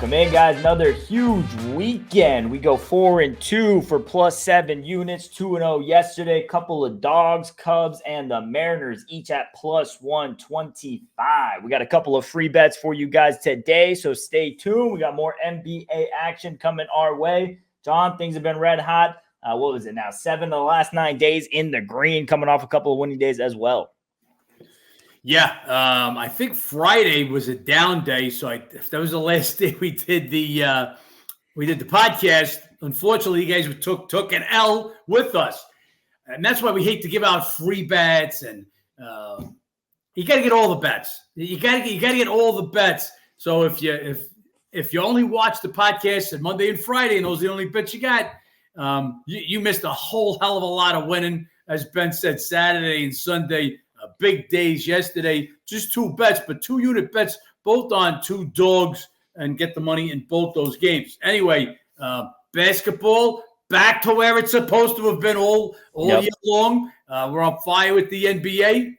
Welcome in, guys. Another huge weekend. We go 4-2 for +7 units, 2-0 yesterday. Couple of dogs, Cubs, and the Mariners, each at +125. We got a couple of free bets for you guys today, so stay tuned. We got more NBA action coming our way. John, things have been red hot. What was it now? 7 of the last 9 days in the green, coming off a couple of winning days as well. Yeah, I think Friday was a down day, so that was the last day we did the podcast. Unfortunately, you guys took an L with us, and that's why we hate to give out free bets. And you got to get all the bets. You got to get all the bets. So if you only watch the podcast on Monday and Friday, and those are the only bets you got, you missed a whole hell of a lot of winning. As Ben said, Saturday and Sunday. Big days yesterday, just 2 bets, but 2-unit bets, both on 2 dogs, and get the money in both those games. Anyway, basketball back to where it's supposed to have been all year long. We're on fire with the NBA.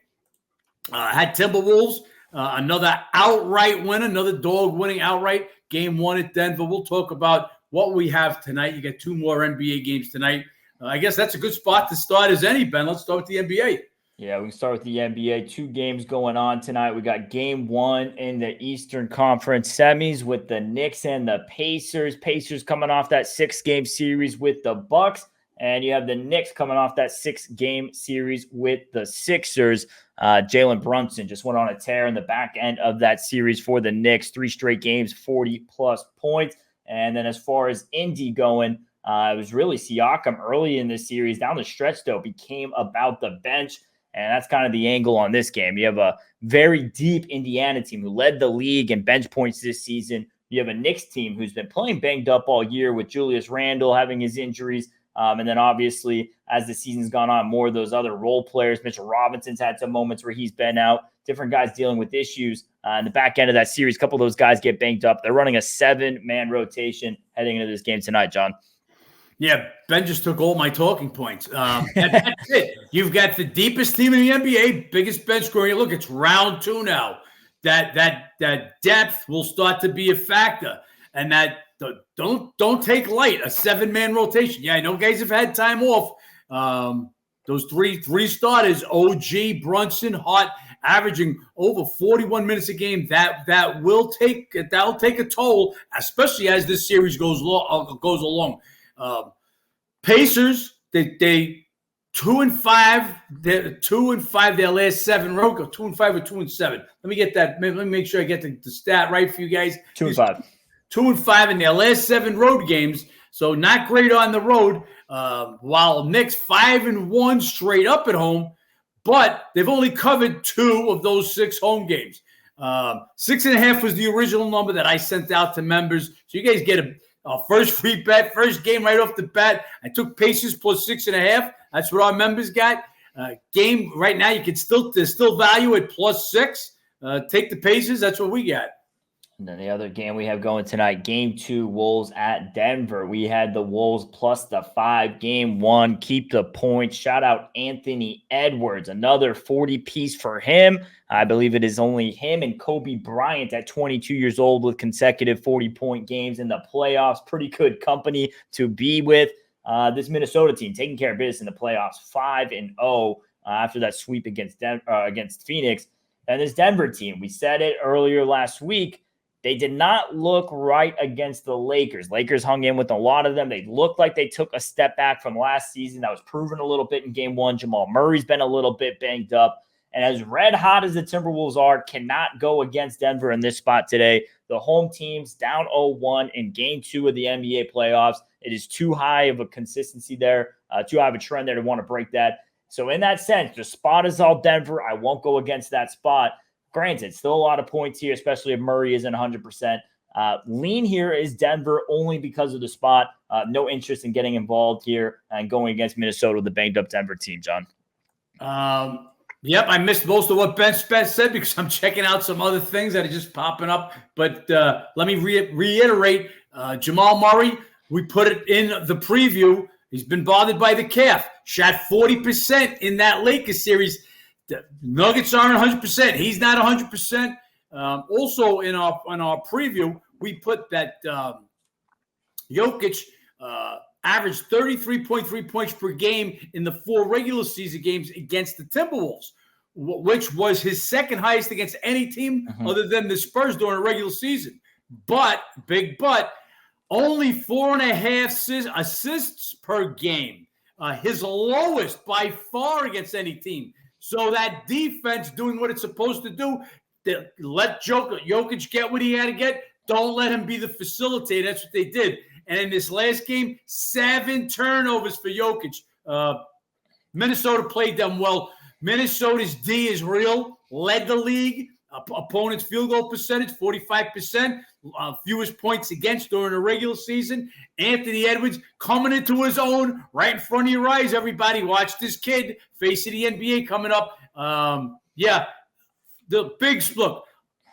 Had Timberwolves, another outright win, another dog winning outright. Game 1 at Denver. We'll talk about what we have tonight. You got 2 more NBA games tonight. I guess that's a good spot to start as any, Ben. Let's start with the NBA. Yeah, we can start with the NBA. 2 games going on tonight. We got game 1 in the Eastern Conference semis with the Knicks and the Pacers. Pacers coming off that 6-game series with the Bucks. And you have the Knicks coming off that 6-game series with the Sixers. Jalen Brunson just went on a tear in the back end of that series for the Knicks. 3 straight games, 40-plus points. And then as far as Indy going, it was really Siakam early in this series. Down the stretch, though, became about the bench. And that's kind of the angle on this game. You have a very deep Indiana team who led the league in bench points this season. You have a Knicks team who's been playing banged up all year with Julius Randle having his injuries. And then obviously, as the season's gone on, more of those other role players. Mitchell Robinson's had some moments where he's been out. Different guys dealing with issues. In the back end of that series, a couple of those guys get banged up. They're running a 7-man rotation heading into this game tonight, John. Yeah, Ben just took all my talking points. That's it. You've got the deepest team in the NBA, biggest bench scoring. Look, it's round 2 now. That depth will start to be a factor, and that don't take light a 7-man rotation. Yeah, I know guys have had time off. Those three starters, OG, Brunson, Hart, averaging over 41 minutes a game. That'll take a toll, especially as this series goes along. Pacers, they 2-5. They're 2-5. Their last 7 road go 2-5 or 2-7. Let me get that. Let me make sure I get the stat right for you guys. 2-5. 2-5 in their last 7 road games. So not great on the road. While Knicks 5-1 straight up at home, but they've only covered 2 of those 6 home games. 6.5 was the original number that I sent out to members. So you guys get a first free bet, first game right off the bat. I took Pacers plus 6.5. That's what our members got. Game right now, there's still value at +6. Take the Pacers. That's what we got. And then the other game we have going tonight, game 2, Wolves at Denver. We had the Wolves plus the 5. Game 1, keep the points. Shout out Anthony Edwards, another 40-piece for him. I believe it is only him and Kobe Bryant at 22 years old with consecutive 40-point games in the playoffs. Pretty good company to be with. This Minnesota team taking care of business in the playoffs, 5-0 after that sweep against Phoenix. And this Denver team, we said it earlier last week, they did not look right against the Lakers. Lakers hung in with a lot of them. They looked like they took a step back from last season. That was proven a little bit in game 1. Jamal Murray's been a little bit banged up. And as red hot as the Timberwolves are, cannot go against Denver in this spot today. The home team's down 0-1 in game 2 of the NBA playoffs. It is too high of a consistency there, too high of a trend there to want to break that. So in that sense, the spot is all Denver. I won't go against that spot. Granted, still a lot of points here, especially if Murray isn't 100%. Lean here is Denver only because of the spot. No interest in getting involved here and going against Minnesota, the banged-up Denver team, John. Yep, I missed most of what Ben Spence said because I'm checking out some other things that are just popping up. But let me reiterate, Jamal Murray, we put it in the preview. He's been bothered by the calf. Shot 40% in that Lakers series. The Nuggets aren't 100%. He's not 100%. Also in our preview, we put that Jokic averaged 33.3 points per game in the 4 regular season games against the Timberwolves, which was his second highest against any team other than the Spurs during a regular season. But, only 4.5 assists per game. His lowest by far against any team. So that defense doing what it's supposed to do, let Jokic get what he had to get. Don't let him be the facilitator. That's what they did. And in this last game, 7 turnovers for Jokic. Minnesota played them well. Minnesota's D is real, led the league. Opponent's field goal percentage, 45%. Fewest points against during the regular season. Anthony Edwards coming into his own right in front of your eyes. Everybody watch this kid face of the NBA coming up. The big look.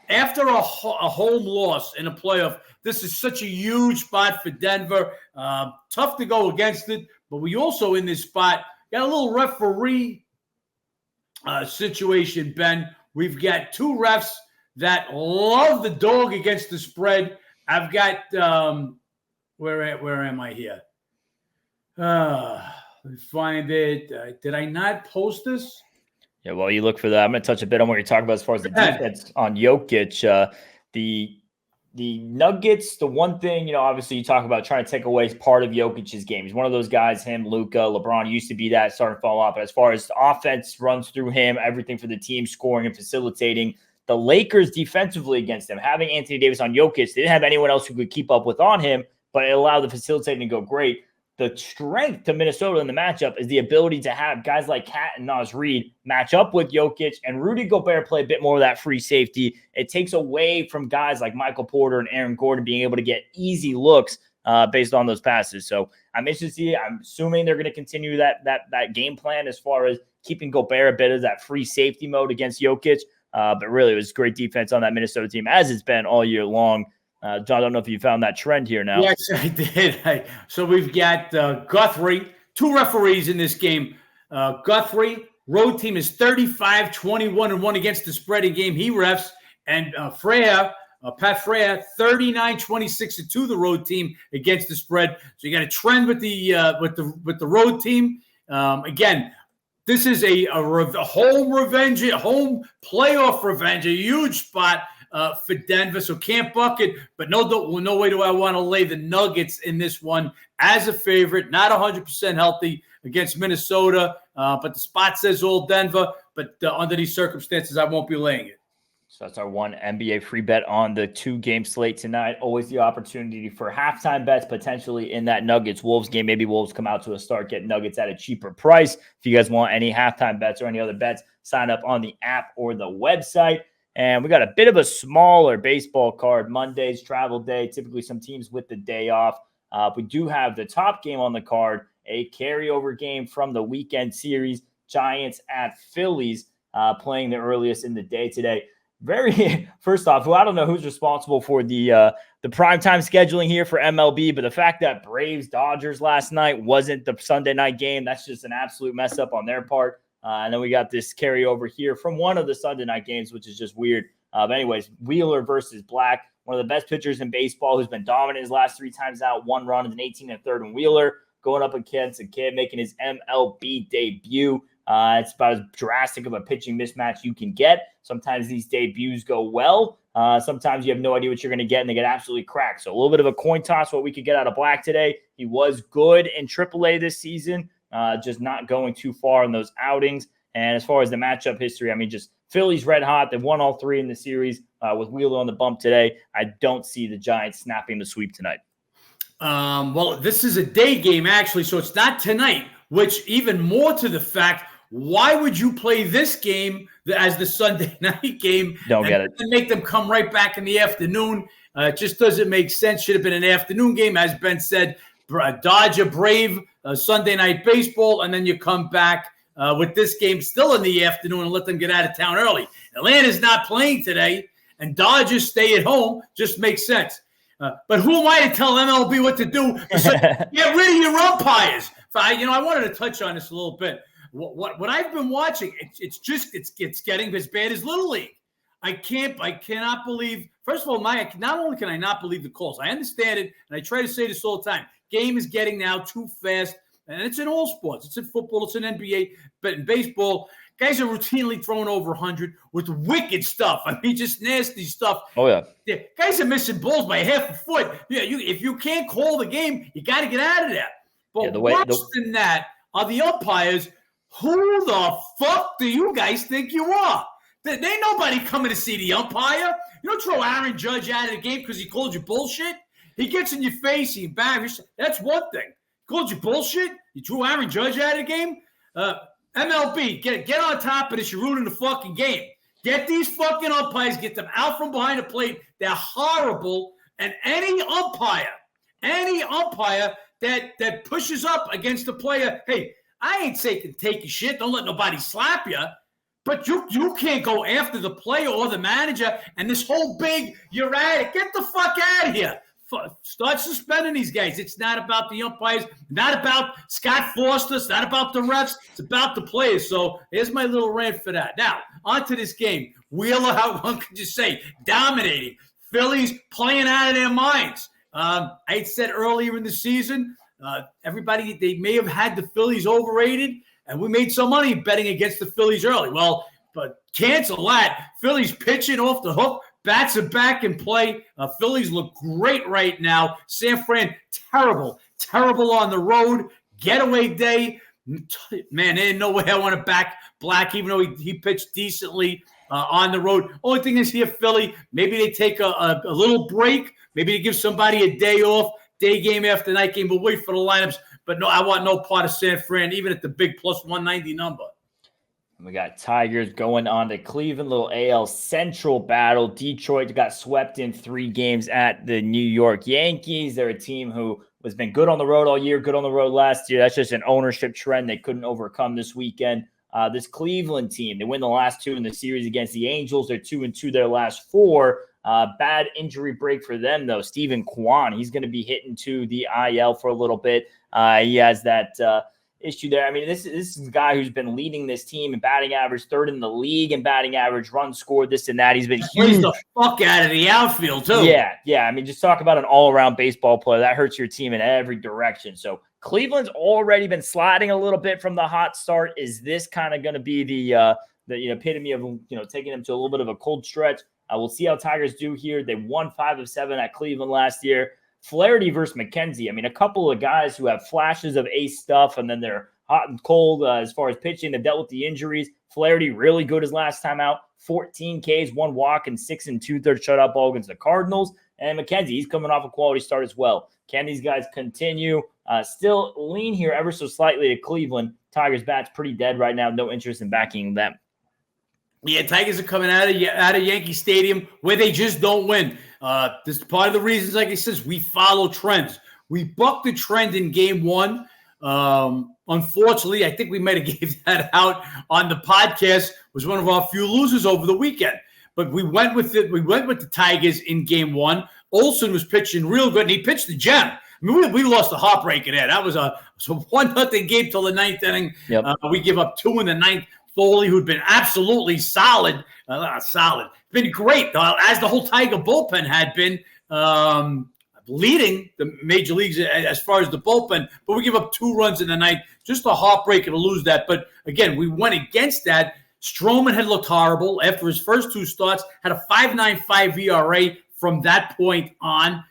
After a home loss in a playoff, this is such a huge spot for Denver. Tough to go against it, but we also in this spot got a little referee situation, Ben. We've got 2 refs that love the dog against the spread. I've got where am I here? Let me find it. Did I not post this? Yeah, well, you look for that. I'm going to touch a bit on what you're talking about as far as the defense on Jokic. The Nuggets, the one thing, obviously you talk about trying to take away part of Jokic's game. He's one of those guys, him, Luka, LeBron used to be that, starting to fall off. But as far as offense runs through him, everything for the team, scoring and facilitating, the Lakers defensively against him, having Anthony Davis on Jokic, they didn't have anyone else who could keep up with on him, but it allowed the facilitating to go great. The strength to Minnesota in the matchup is the ability to have guys like Cat and Naz Reid match up with Jokic and Rudy Gobert play a bit more of that free safety. It takes away from guys like Michael Porter and Aaron Gordon being able to get easy looks based on those passes. So I'm interested to see. I'm assuming they're going to continue that game plan as far as keeping Gobert a bit of that free safety mode against Jokic. But really, it was great defense on that Minnesota team, as it's been all year long. John, I don't know if you found that trend here now. Yes, I did. So we've got Guthrie, 2 referees in this game. Guthrie, road team is 35-21-1 against the spread in game he refs. And Pat Freya, 39-26-2 the road team against the spread. So you got a trend with the road team. Again, this is a home revenge, a home playoff revenge, a huge spot for Denver. So can't bucket, but no way do I want to lay the Nuggets in this one as a favorite. Not 100% healthy against Minnesota, but the spot says all Denver. But under these circumstances, I won't be laying it. So that's our one NBA free bet on the 2-game slate tonight. Always the opportunity for halftime bets potentially in that Nuggets-Wolves game. Maybe Wolves come out to a start, get Nuggets at a cheaper price. If you guys want any halftime bets or any other bets, sign up on the app or the website. And we got a bit of a smaller baseball card. Monday's travel day, typically some teams with the day off. We do have the top game on the card, a carryover game from the weekend series, Giants at Phillies, playing the earliest in the day today. First off, I don't know who's responsible for the primetime scheduling here for MLB, but the fact that Braves-Dodgers last night wasn't the Sunday night game, that's just an absolute mess up on their part. And then we got this carryover here from one of the Sunday night games, which is just weird. But anyways, Wheeler versus Black, one of the best pitchers in baseball who's been dominant his last 3 times out, 1 run and an 18 and 3rd in Wheeler, going up against a kid making his MLB debut. It's about as drastic of a pitching mismatch you can get. Sometimes these debuts go well. Sometimes you have no idea what you're going to get, and they get absolutely cracked. So a little bit of a coin toss what we could get out of Black today. He was good in AAA this season, just not going too far in those outings. And as far as the matchup history, I mean, just Phillies red hot. They've won all 3 in the series with Wheeler on the bump today. I don't see the Giants snapping the sweep tonight. Well, this is a day game, actually, so it's not tonight, which even more to the fact, why would you play this game as the Sunday night game? Don't get it. And make them come right back in the afternoon. It just doesn't make sense. Should have been an afternoon game, as Ben said. Dodger Brave Sunday night baseball, and then you come back with this game still in the afternoon and let them get out of town early. Atlanta's not playing today, and Dodgers stay at home. Just makes sense. But who am I to tell MLB what to do? Get rid of your umpires. I wanted to touch on this a little bit. What I've been watching, it's getting as bad as Little League. I cannot believe. First of all, not only can I not believe the calls, I understand it, and I try to say this all the time. Game is getting now too fast, and it's in all sports. It's in football, it's in NBA, but in baseball, guys are routinely throwing over 100 with wicked stuff. I mean, just nasty stuff. Oh, yeah. Guys are missing balls by half a foot. Yeah, if you can't call the game, you got to get out of there. But worse than that are the umpires. Who the fuck do you guys think you are? There ain't nobody coming to see the umpire. You don't throw Aaron Judge out of the game because he called you bullshit. He gets in your face, he embarrasses. That's one thing. He called you bullshit. You threw Aaron Judge out of the game. MLB, get on top of this. You're ruining the fucking game. Get these fucking umpires, get them out from behind the plate. They're horrible. And any umpire that pushes up against the player, hey, I ain't saying take your shit. Don't let nobody slap you. But you can't go after the player or the manager and this whole big, you're at it. Get the fuck out of here. Start suspending these guys. It's not about the umpires, not about Scott Foster, it's not about the refs, it's about the players. So here's my little rant for that. Now, on to this game. Wheeler, how one could you say, dominating. Phillies playing out of their minds. I said earlier in the season, everybody, they may have had the Phillies overrated, and we made some money betting against the Phillies early. Well, but cancel that. Phillies pitching off the hook. Bats are back in play. Phillies look great right now. San Fran, terrible on the road. Getaway day. Man, they didn't know where I want to back Black, even though he pitched decently on the road. Only thing is here, Philly, maybe they take a little break. Maybe they give somebody a day off, day game after night game. We'll wait for the lineups. But no, I want no part of San Fran, even at the big plus 190 number. We got Tigers going on to Cleveland, little AL Central battle. Detroit got swept in 3 games at the New York Yankees. They're a team who has been good on the road all year, good on the road last year. That's just an ownership trend they couldn't overcome this weekend. This Cleveland team, they win the last 2 in the series against the Angels. They're 2-2 their last 4. Bad injury break for them, though. Steven Kwan, he's going to be hitting to the IL for a little bit. He has that issue there. I mean, this is a guy who's been leading this team in batting average, 3rd in the league in batting average, runs scored, this and that. He's been huge. He's the fuck out of the outfield, too. Yeah. I mean, just talk about an all-around baseball player. That hurts your team in every direction. So Cleveland's already been sliding a little bit from the hot start. Is this kind of going to be the epitome of taking them to a little bit of a cold stretch? We'll see how Tigers do here. They won 5 of 7 at Cleveland last year. Flaherty versus McKenzie. I mean, a couple of guys who have flashes of ace stuff, and then they're hot and cold as far as pitching. They've dealt with the injuries. Flaherty really good his last time out. 14 Ks, 1 walk, and 6 2/3 shutout ball against the Cardinals. And McKenzie, he's coming off a quality start as well. Can these guys continue? Still lean here ever so slightly to Cleveland. Tigers bat's pretty dead right now. No interest in backing them. Yeah, Tigers are coming out of Yankee Stadium where they just don't win. This is part of the reasons, like I said, we follow trends. We bucked the trend in game 1. Unfortunately, I think we might have gave that out on the podcast. Was one of our few losers over the weekend. But we went with it. We went with the Tigers in game 1. Olsen was pitching real good, and he pitched the gem. I mean, we lost the heartbreaker there. That was a 1-0 game till the 9th inning. Yep. We give up 2 in the 9th. Foley, who'd been absolutely solid, been great, as the whole Tiger bullpen had been leading the major leagues as far as the bullpen, but we give up 2 runs in the 9th. Just a heartbreaker to lose that. But again, we went against that. Stroman had looked horrible after his first 2 starts, had a 5.95 ERA from that point on.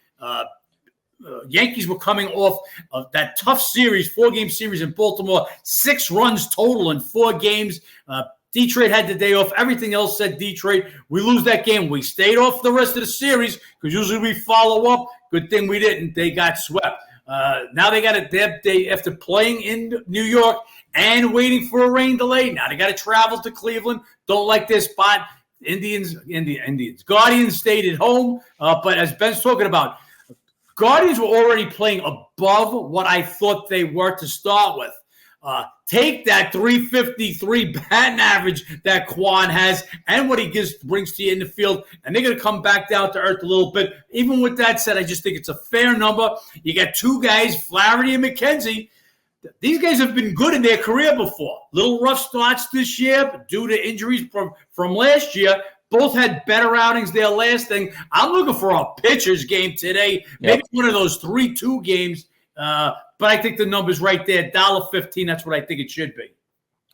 Yankees were coming off of that tough series, 4-game series in Baltimore, 6 runs total in 4 games. Detroit had the day off. Everything else said Detroit. We lose that game. We stayed off the rest of the series because usually we follow up. Good thing we didn't. They got swept. Now they got they after playing in New York and waiting for a rain delay. Now they got to travel to Cleveland. Don't like their spot. Indians. Guardians stayed at home. But as Ben's talking about, Guardians were already playing above what I thought they were to start with. Take that 353 batting average that Kwan has and what he brings to you in the field, and they're going to come back down to earth a little bit. Even with that said, I just think it's a fair number. You got 2 guys, Flaherty and McKenzie. These guys have been good in their career before. Little rough starts this year due to injuries from last year, Both had better outings their last thing. I'm looking for a pitcher's game today. Maybe one of those 3-2 games. But I think the number's right there. $1.15. That's what I think it should be.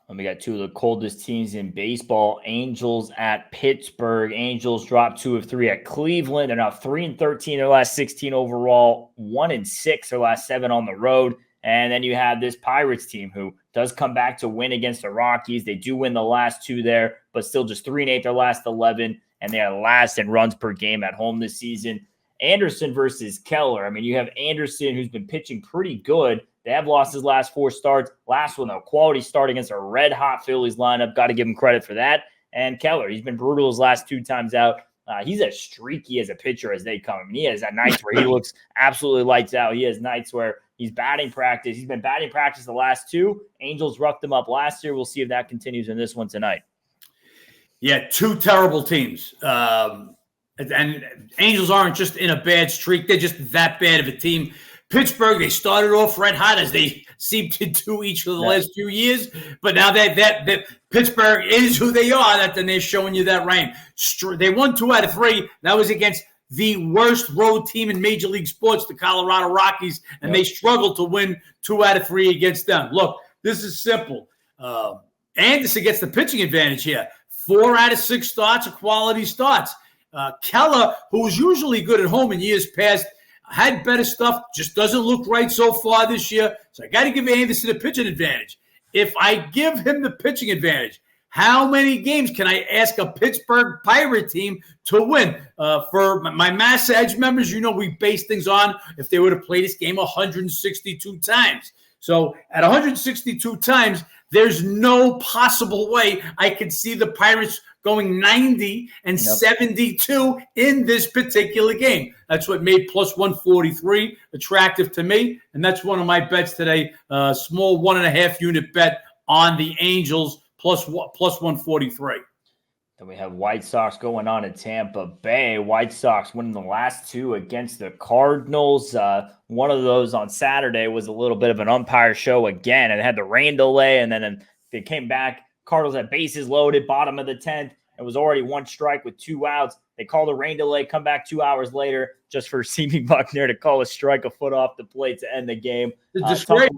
And we got two of the coldest teams in baseball. Angels at Pittsburgh. Angels dropped 2 of 3 at Cleveland. They're now 3-13 their last 16 overall, 1-6 their last 7 on the road. And then you have this Pirates team who does come back to win against the Rockies. They do win the last 2 there, but still just 3-8 their last 11. And they are last in runs per game at home this season. Anderson versus Keller. I mean, you have Anderson, who's been pitching pretty good. They have lost his last 4 starts. Last one, though, quality start against a red-hot Phillies lineup. Got to give him credit for that. And Keller, he's been brutal his last 2 times out. He's as streaky as a pitcher as they come. I mean, he has that nights where he looks absolutely lights out. He has nights where he's batting practice. He's been batting practice the last 2. Angels roughed him up last year. We'll see if that continues in this one tonight. Yeah, 2 terrible teams. And Angels aren't just in a bad streak. They're just that bad of a team. Pittsburgh, they started off red hot as they seem to do each of the last few years. But now that Pittsburgh is who they are, then they're showing you that rain. They won 2 out of 3. That was against the worst road team in Major League Sports, the Colorado Rockies, and they struggled to win 2 out of 3 against them. Look, this is simple. Anderson gets the pitching advantage here. 4 out of 6 starts are quality starts. Keller, who was usually good at home in years past, had better stuff, just doesn't look right so far this year. So I got to give Anderson a pitching advantage. If I give him the pitching advantage, how many games can I ask a Pittsburgh Pirate team to win? For my Mass Edge members, we base things on if they would have played this game 162 times. So at 162 times, there's no possible way I could see the Pirates going 90 and 72 in this particular game. That's what made plus 143 attractive to me. And that's one of my bets today, small 1.5 unit bet on the Angels plus 143. Then we have White Sox going on in Tampa Bay. White Sox winning the last 2 against the Cardinals. One of those on Saturday was a little bit of an umpire show again, and it had the rain delay, and then they came back. Cardinals had bases loaded, bottom of the 10th. It was already 1 strike with 2 outs. They called a rain delay, come back 2 hours later just for Simi Buckner to call a strike a foot off the plate to end the game. Disgrace.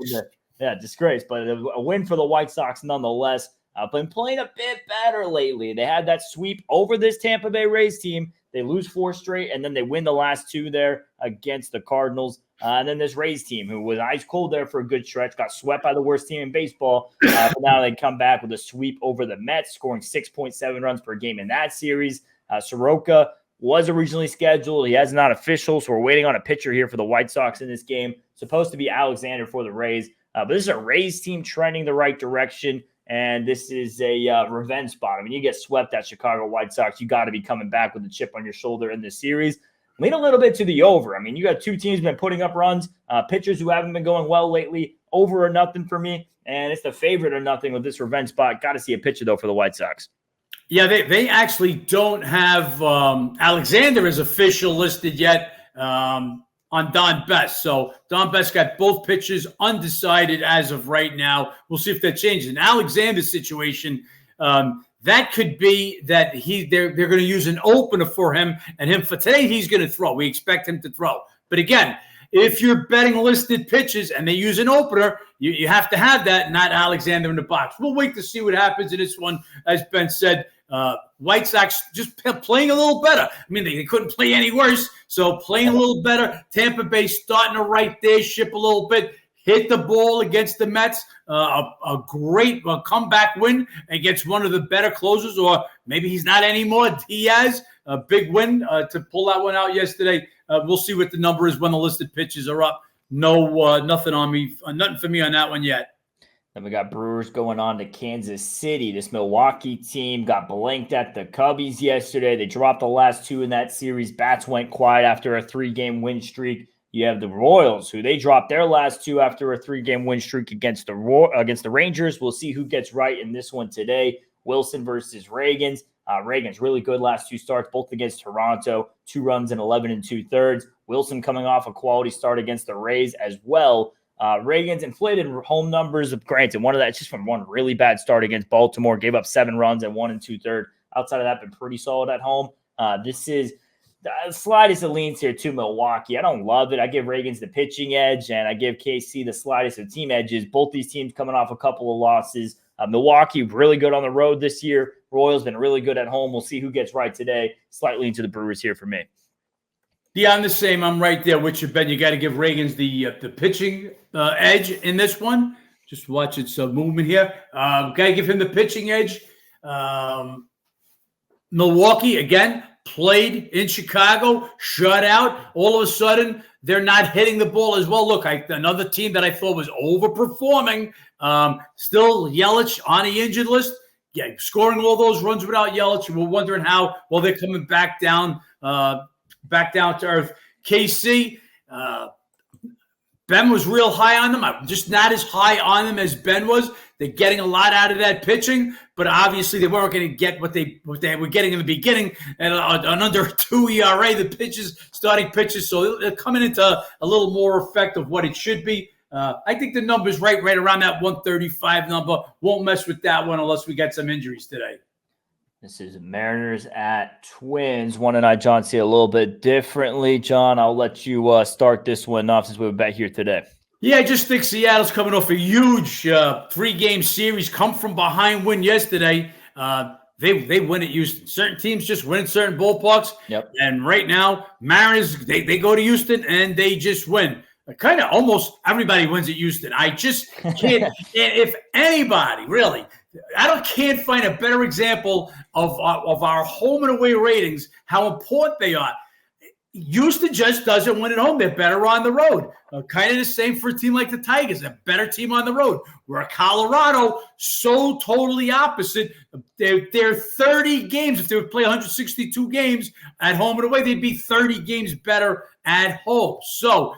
Disgrace, but a win for the White Sox nonetheless. Been playing a bit better lately. They had that sweep over this Tampa Bay Rays team. They lose 4 straight, and then they win the last 2 there against the Cardinals. And then this Rays team, who was ice cold there for a good stretch, got swept by the worst team in baseball. But now they come back with a sweep over the Mets, scoring 6.7 runs per game in that series. Soroka was originally scheduled. He has not official, so we're waiting on a pitcher here for the White Sox in this game. Supposed to be Alexander for the Rays. But this is a Rays team trending the right direction. And this is a revenge spot. I mean, you get swept at Chicago White Sox, you got to be coming back with a chip on your shoulder in this series. Lean a little bit to the over. I mean, you got 2 teams been putting up runs, pitchers who haven't been going well lately, over or nothing for me. And it's the favorite or nothing with this revenge spot. Got to see a pitcher, though, for the White Sox. Yeah, they actually don't have Alexander as official listed yet on Don Best. So Don Best got both pitches undecided as of right now. We'll see if that changes. In Alexander's situation, that could be that they're going to use an opener for him, and him for today he's going to throw. We expect him to throw. But again, if you're betting listed pitches and they use an opener, you have to have that, not Alexander in the box. We'll wait to see what happens in this one. As Ben said, White Sox just playing a little better. I mean, they couldn't play any worse, so playing a little better. Tampa Bay starting to right there, ship a little bit, hit the ball against the Mets. A great comeback win against one of the better closers, or maybe he's not anymore. Diaz, a big win to pull that one out yesterday. We'll see what the number is when the listed pitches are up. No, nothing on me, nothing for me on that one yet. Then we got Brewers going on to Kansas City. This Milwaukee team got blanked at the Cubbies yesterday. They dropped the last 2 in that series. Bats went quiet after a 3-game win streak. You have the Royals, who they dropped their last 2 after a 3-game win streak against the Rangers. We'll see who gets right in this one today. Wilson versus Reagans. Reagan's really good last 2 starts, both against Toronto. 2 runs in 11 2/3. Wilson coming off a quality start against the Rays as well. Reagan's inflated home numbers. Granted, one of that's just from one really bad start against Baltimore. Gave up 7 runs and 1 2/3. Outside of that, been pretty solid at home. This is the slightest of leans here to Milwaukee. I don't love it. I give Ravens the pitching edge, and I give KC the slightest of team edges. Both these teams coming off a couple of losses. Milwaukee really good on the road this year. Royals been really good at home. We'll see who gets right today. Slightly into the Brewers here for me. Yeah, I'm the same. I'm right there with you, Ben. You got to give Ravens the pitching edge in this one. Just watch its movement here. Got to give him the pitching edge. Milwaukee, again, played in Chicago, shut out. All of a sudden, they're not hitting the ball as well. Look, another team that I thought was overperforming. Still Yelich on the injured list. Yeah, scoring all those runs without Yelich. We're wondering how. Well, they're coming back down to earth. KC, Ben was real high on them. I'm just not as high on them as Ben was. They're getting a lot out of that pitching, but obviously they weren't going to get what they were getting in the beginning, and an under 2 ERA, the starting pitches. So they're coming into a little more effect of what it should be. I think the number's right around that 135 number. Won't mess with that one unless we get some injuries today. This is Mariners at Twins. One and I, John, see a little bit differently. John, I'll let you start this one off since we're back here today. Yeah, I just think Seattle's coming off a huge 3-game series, come from behind win yesterday. They win at Houston. Certain teams just win at certain ballparks. Yep. And right now, Mariners, they go to Houston and they just win. Kind of almost everybody wins at Houston. I just can't. If anybody really, can't find a better example of our home and away ratings, how important they are. Houston just doesn't win at home. They're better on the road. Kind of the same for a team like the Tigers, a better team on the road. Where Colorado, so totally opposite. They're 30 games. If they would play 162 games at home and away, they'd be 30 games better at home. So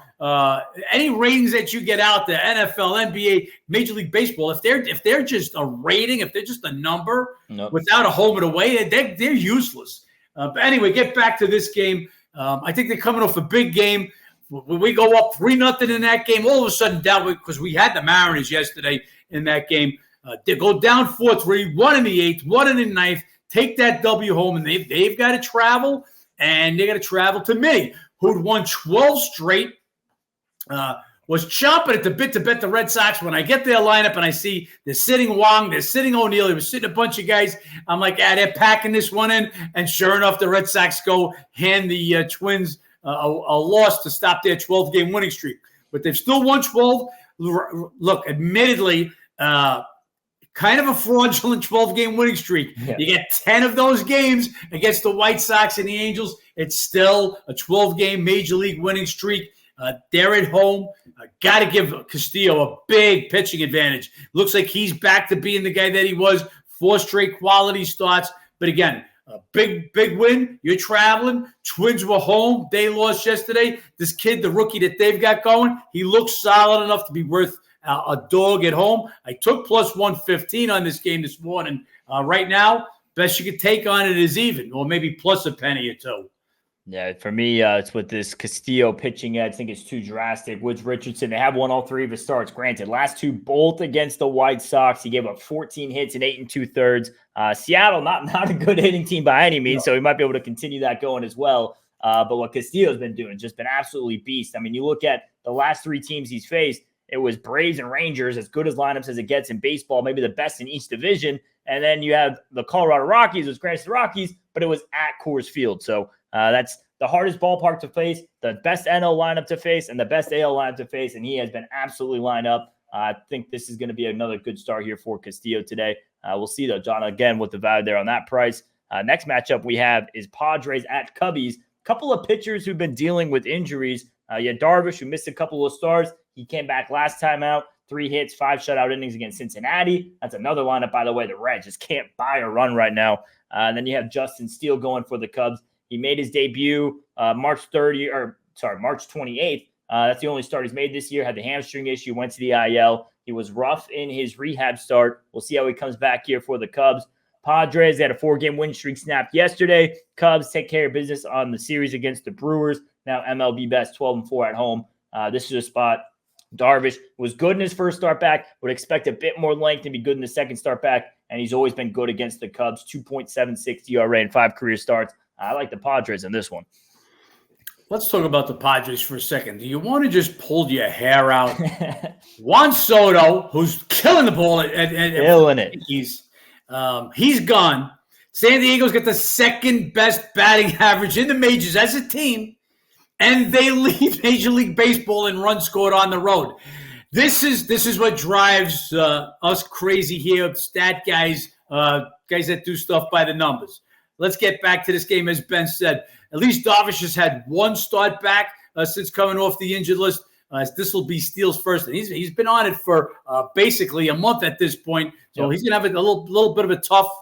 any ratings that you get out there, NFL, NBA, Major League Baseball, if they're just a rating, if they're just a number without a home and away, they're useless. But anyway, get back to this game. I think they're coming off a big game. When we go up 3-0 in that game, all of a sudden down, because we had the Mariners yesterday in that game. They go down 4-3, 1 in the 8th, 1 in the 9th, take that W home, and they've got to travel, and they got to travel to me, who'd won 12 straight, was chomping at the bit to bet the Red Sox. When I get their lineup and I see they're sitting Wong, they're sitting O'Neill, they were sitting a bunch of guys, I'm like, they're packing this one in. And sure enough, the Red Sox go hand the Twins a loss to stop their 12-game winning streak. But they've still won 12. Look, admittedly, kind of a fraudulent 12-game winning streak. Yeah. You get 10 of those games against the White Sox and the Angels. It's still a 12-game Major League winning streak. They're at home. Got to give Castillo a big pitching advantage. Looks like he's back to being the guy that he was. 4 straight quality starts. But again, a big win. You're traveling. Twins were home. They lost yesterday. This kid, the rookie that they've got going, he looks solid enough to be worth a dog at home. I took plus 115 on this game this morning. Right now, best you could take on it is even, or maybe plus a penny or two. Yeah, for me, it's with this Castillo pitching. I think it's too drastic. Woods Richardson, they have won all 3 of his starts. Granted, last 2 both against the White Sox. He gave up 14 hits in 8 2/3. Seattle, not a good hitting team by any means, so he might be able to continue that going as well. But what Castillo's been doing, just been absolutely beast. I mean, you look at the last 3 teams he's faced, it was Braves and Rangers, as good as lineups as it gets in baseball, maybe the best in each division. And then you have the Colorado Rockies, it was granted the Rockies, but it was at Coors Field. So that's the hardest ballpark to face, the best NL lineup to face, and the best AL lineup to face, and he has been absolutely lined up. I think this is going to be another good start here for Castillo today. We'll see, though, John, again, with the value there on that price. Next matchup we have is Padres at Cubbies. Couple of pitchers who've been dealing with injuries. You had Darvish, who missed a couple of starts. He came back last time out, 3 hits, 5 shutout innings against Cincinnati. That's another lineup, by the way. The Reds just can't buy a run right now. And then you have Justin Steele going for the Cubs. He made his debut March 28th. That's the only start he's made this year. Had the hamstring issue, went to the IL. He was rough in his rehab start. We'll see how he comes back here for the Cubs. Padres, they had a 4-game win streak snapped yesterday. Cubs take care of business on the series against the Brewers. Now MLB best 12-4 at home. This is a spot. Darvish was good in his first start back. Would expect a bit more length and be good in the second start back. and he's always been good against the Cubs. 2.76 ERA in 5 career starts. I like the Padres in this one. Let's talk about the Padres for a second. Do you want to just pull your hair out? Juan Soto, who's killing the ball, killing it. He's gone. San Diego's got the second best batting average in the majors as a team, and they lead Major League Baseball in runs scored on the road. This is what drives us crazy here, stat guys, guys that do stuff by the numbers. Let's get back to this game, as Ben said. At least Darvish has had one start back since coming off the injured list. This will be Steele's first, and he's been on it for basically a month at this point. So he's gonna have a little bit of a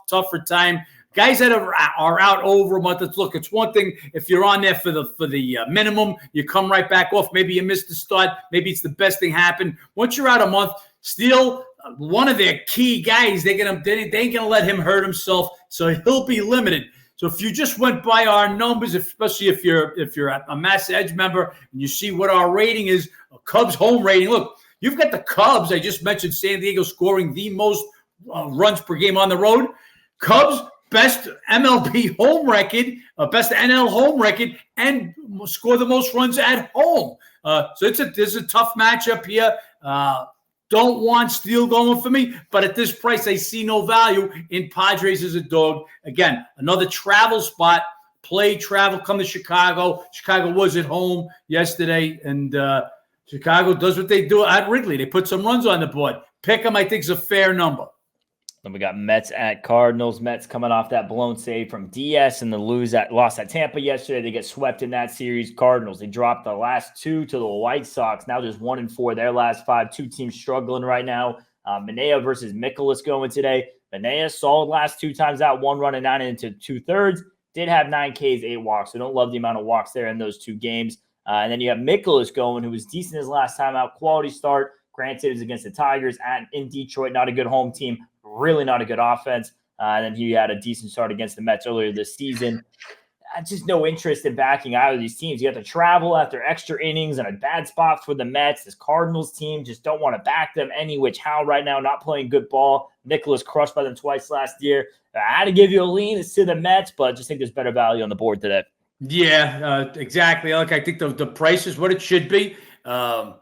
tougher time. Guys that are out over a month. Look, it's one thing if you're on there for the minimum, you come right back off. Maybe you missed the start. Maybe it's the best thing happened. Once you're out a month, Steele, one of their key guys, they ain't gonna let him hurt himself, so he'll be limited. So if you just went by our numbers, especially if you're a Mass Edge member and you see what our rating is, a Cubs home rating. Look, you've got the Cubs. I just mentioned San Diego scoring the most runs per game on the road. Cubs best MLB home record, best NL home record, and score the most runs at home. So it's a tough matchup here. Don't want Steele going for me, but at this price, I see no value in Padres as a dog. Again, another travel spot. Play travel, come to Chicago. Chicago was at home yesterday, and Chicago does what they do at Wrigley. They put some runs on the board. Pick them, I think, is a fair number. Then we got Mets at Cardinals. Mets coming off that blown save from DS and the loss at Tampa yesterday. They get swept in that series. Cardinals, they dropped the last 2 to the White Sox. Now just 1-4 their last 5. 2 teams struggling right now. Manaea versus Mikolas going today. Manaea solid last 2 times out, 1 run and 9 into 2/3. Did have 9 Ks, 8 walks. So don't love the amount of walks there in those 2 games. And then you have Mikolas going, who was decent his last time out. Quality start. Granted, it was against the Tigers in Detroit. Not a good home team. Really not a good offense. And then he had a decent start against the Mets earlier this season. Just no interest in backing either of these teams. You have to travel after extra innings and a bad spot for the Mets. This Cardinals team just don't want to back them any which how right now, not playing good ball. Mikolas crushed by them twice last year. I had to give you a lean. It's to the Mets, but just think there's better value on the board today. Yeah, exactly. Look, I think the price is what it should be.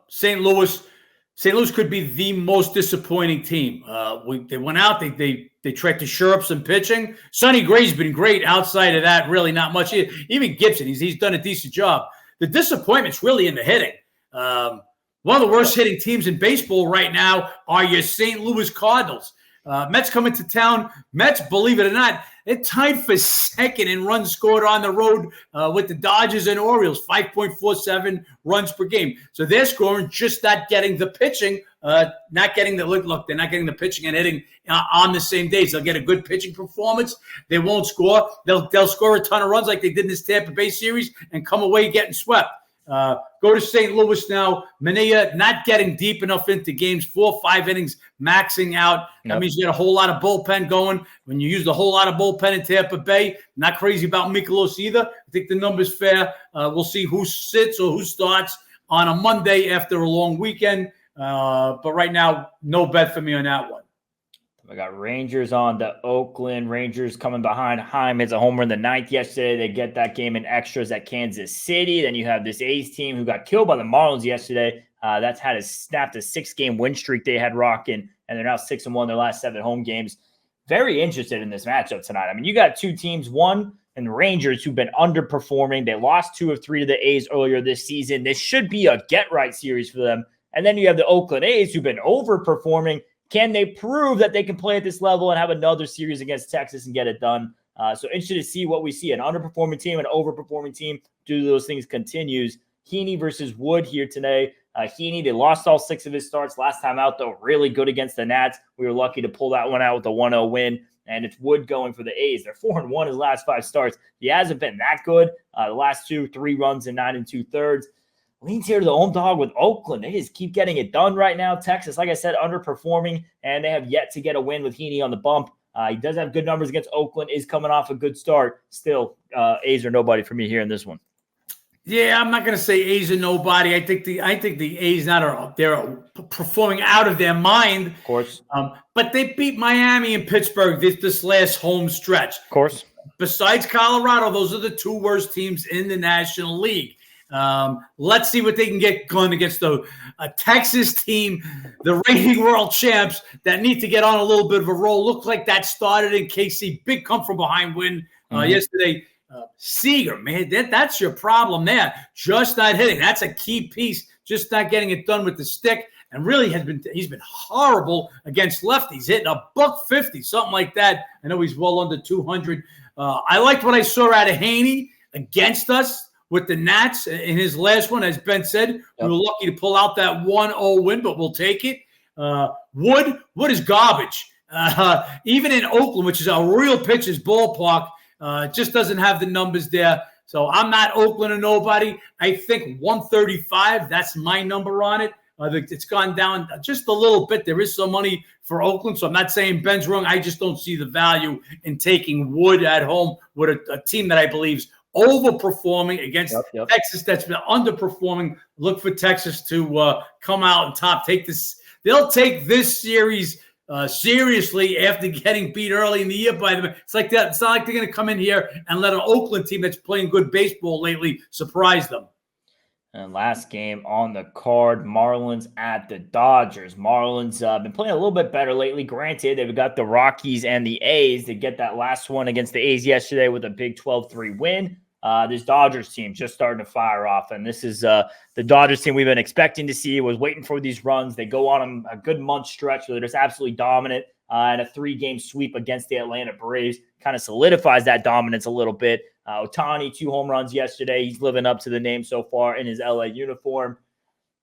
St. Louis could be the most disappointing team. They went out. They tried to shore up some pitching. Sonny Gray's been great. Outside of that, really not much. Even Gibson, he's done a decent job. The disappointment's really in the hitting. One of the worst hitting teams in baseball right now are your St. Louis Cardinals. Mets come into town. Mets, believe it or not, they're tied for second in runs scored on the road with the Dodgers and Orioles, 5.47 runs per game. So they're scoring, just not getting the pitching, not getting the look. They're not getting the pitching and hitting on the same days. They'll get a good pitching performance. They won't score. They'll score a ton of runs like they did in this Tampa Bay series and come away getting swept. Go to St. Louis now. Manaea not getting deep enough into games, 4-5 innings, maxing out. That means you get a whole lot of bullpen going. When you use the whole lot of bullpen in Tampa Bay, not crazy about Mikolas either. I think the number's fair. We'll see who sits or who starts on a Monday after a long weekend. But right now, no bet for me on that one. We got Rangers on to Oakland. Rangers coming behind. Heim hits a homer in the 9th yesterday. They get that game in extras at Kansas City. Then you have this A's team who got killed by the Marlins yesterday. That's snapped a 6-game win streak they had rocking, and they're now 6-1 their last 7 home games. Very interested in this matchup tonight. I mean, you got 2 teams, one and the Rangers, who've been underperforming. They lost 2 of 3 to the A's earlier this season. This should be a get-right series for them. And then you have the Oakland A's, who've been overperforming. Can they prove that they can play at this level and have another series against Texas and get it done? So interested to see what we see. An underperforming team, an overperforming team. Do those things continues. Heaney versus Wood here today. Heaney, they lost all 6 of his starts last time out, though. Really good against the Nats. We were lucky to pull that one out with a 1-0 win. And it's Wood going for the A's. They're 4-1 his last 5 starts. He hasn't been that good. The last 2, 3 runs and 9 2/3. Leans here to the home dog with Oakland. They just keep getting it done right now. Texas, like I said, underperforming, and they have yet to get a win with Heaney on the bump. He does have good numbers against Oakland, is coming off a good start. Still, A's are nobody for me here in this one. Yeah, I'm not going to say A's are nobody. I think the A's they're performing out of their mind. Of course. But they beat Miami and Pittsburgh this last home stretch. Of course. Besides Colorado, those are the two worst teams in the National League. Let's see what they can get going against a Texas team, the reigning world champs that need to get on a little bit of a roll. Looked like that started in KC. Big come from behind win yesterday. Seager, man, that's your problem there. Just not hitting. That's a key piece. Just not getting it done with the stick. And really he's been horrible against lefties, hitting $150, something like that. I know he's well under 200. I liked what I saw out of Haney against us with the Nats in his last one. As Ben said, we were lucky to pull out that 1-0 win, but we'll take it. Wood is garbage. Even in Oakland, which is a real pitcher's ballpark, just doesn't have the numbers there. So I'm not Oakland or nobody. I think 135, that's my number on it. It's gone down just a little bit. There is some money for Oakland, so I'm not saying Ben's wrong. I just don't see the value in taking Wood at home with a team that I believe is overperforming against Texas that's been underperforming. Look for Texas to come out and top. They'll take this series seriously after getting beat early in the year by them. It's like that. It's not like they're going to come in here and let an Oakland team that's playing good baseball lately surprise them. And last game on the card, Marlins at the Dodgers. Marlins been playing a little bit better lately. Granted, they've got the Rockies and the A's. They get that last one against the A's yesterday with a big 12-3 win. This Dodgers team just starting to fire off. And this is the Dodgers team we've been expecting to see, was waiting for these runs. They go on a good month stretch where they're just absolutely dominant. And a 3-game sweep against the Atlanta Braves kind of solidifies that dominance a little bit. Ohtani, 2 home runs yesterday. He's living up to the name so far in his LA uniform.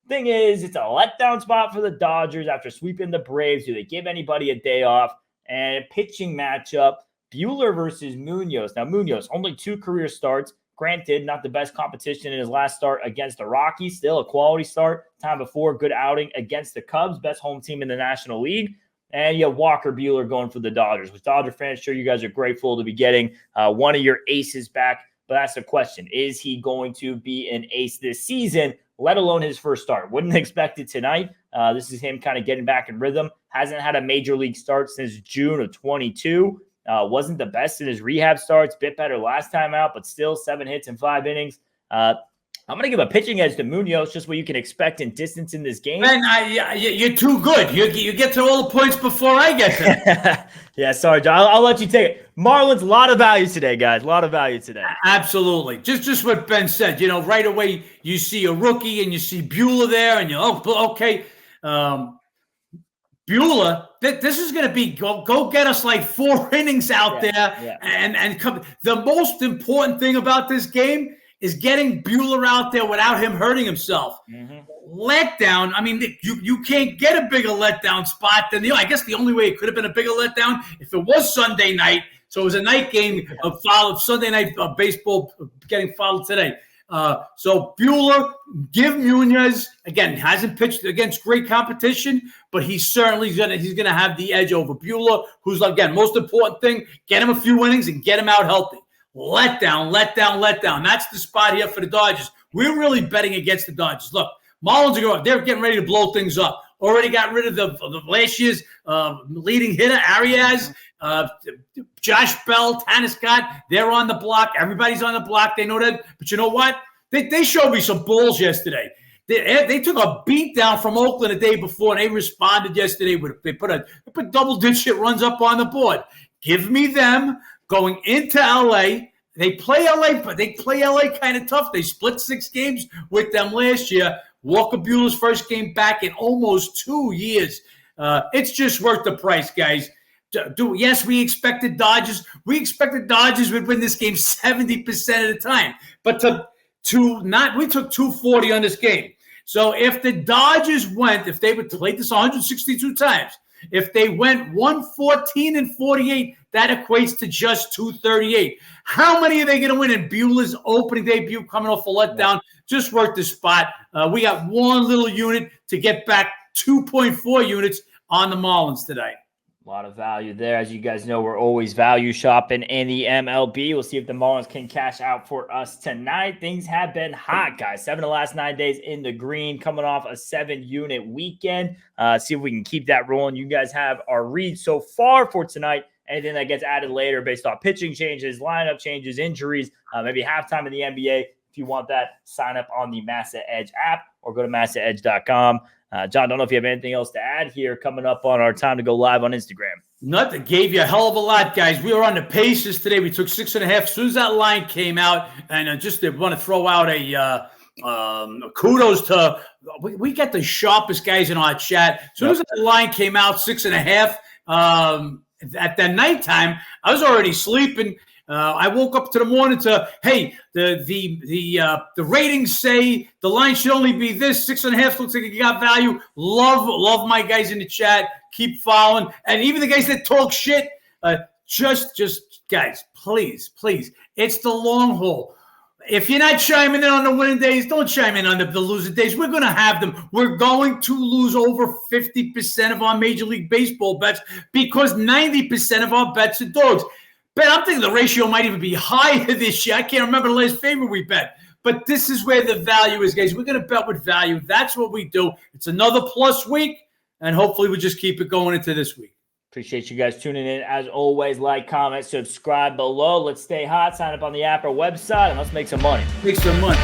Thing is, it's a letdown spot for the Dodgers after sweeping the Braves. Do they give anybody a day off? And pitching matchup, Buehler versus Munoz. Now, Munoz, only 2 career starts. Granted, not the best competition in his last start against the Rockies. Still a quality start. Time before, good outing against the Cubs, best home team in the National League. And you have Walker Buehler going for the Dodgers. With Dodger fans, sure, you guys are grateful to be getting one of your aces back. But that's the question. Is he going to be an ace this season, let alone his first start? Wouldn't expect it tonight. This is him kind of getting back in rhythm. Hasn't had a major league start since June of 22. Wasn't the best in his rehab starts. Bit better last time out, but still 7 hits in 5 innings. I'm going to give a pitching edge to Munoz, just what you can expect in distance in this game. Man, you're too good. You get to all the points before I get to Yeah, sorry, John. I'll let you take it. Marlins, a lot of value today, guys. A lot of value today. Absolutely. Just what Ben said. Right away you see a rookie and you see Buehler there, and okay. Buehler, this is going to be go get us like 4 innings out there, and come. The most important thing about this game is getting Buehler out there without him hurting himself. Letdown. I mean, you can't get a bigger letdown spot than I guess the only way it could have been a bigger letdown if it was Sunday night. So it was a night game of Sunday night baseball getting fouled today. So Buehler, give Munoz, again, hasn't pitched against great competition, but he's certainly gonna have the edge over Buehler, who's, again, most important thing, get him a few innings and get him out healthy. Letdown. That's the spot here for the Dodgers. We're really betting against the Dodgers. Look, Marlins are going. They're getting ready to blow things up. Already got rid of the last year's leading hitter, Arias, Josh Bell, Tanner Scott. They're on the block. Everybody's on the block. They know that. But you know what? They showed me some balls yesterday. They took a beat down from Oakland a day before, and they responded yesterday. They put double-digit runs up on the board. Give me them. Going into LA, they play LA, but they play LA kind of tough. They split 6 games with them last year. Walker Buehler's first game back in almost 2 years. It's just worth the price, guys. Yes, we expected Dodgers. We expected Dodgers would win this game 70% of the time, but we took 240 on this game. So if the Dodgers if they would play this 162 times, if they went 114-48, that equates to just 238. How many are they going to win in Buehler's opening debut coming off a letdown? Just worth the spot. We got 1 little unit to get back 2.4 units on the Marlins today. A lot of value there. As you guys know, we're always value shopping in the MLB. We'll see if the Marlins can cash out for us tonight. Things have been hot, guys. 7 of the last 9 days in the green, coming off a 7-unit weekend. See if we can keep that rolling. You guys have our read so far for tonight. Anything that gets added later based off pitching changes, lineup changes, injuries, maybe halftime in the NBA. If you want that, sign up on the Massa Edge app or go to massaedge.com. John, don't know if you have anything else to add here coming up on our time to go live on Instagram. Nothing. Gave you a hell of a lot, guys. We were on the Pacers today. We took 6.5. As soon as that line came out, and just want to throw out a kudos to we got the sharpest guys in our chat. As soon as the line came out, 6.5. At that nighttime, I was already sleeping. I woke up to the morning to, hey, the ratings say the line should only be this 6.5. Looks like you got value. Love my guys in the chat. Keep following, and even the guys that talk shit. Just guys, please, it's the long haul. If you're not chiming in on the winning days, don't chime in on the losing days. We're going to have them. We're going to lose over 50% of our Major League Baseball bets because 90% of our bets are dogs. Bet, I'm thinking the ratio might even be higher this year. I can't remember the last favor we bet. But this is where the value is, guys. We're going to bet with value. That's what we do. It's another plus week, and hopefully we just keep it going into this week. Appreciate you guys tuning in. As always, like, comment, subscribe below. Let's stay hot. Sign up on the app or website, and let's make some money. Make some money.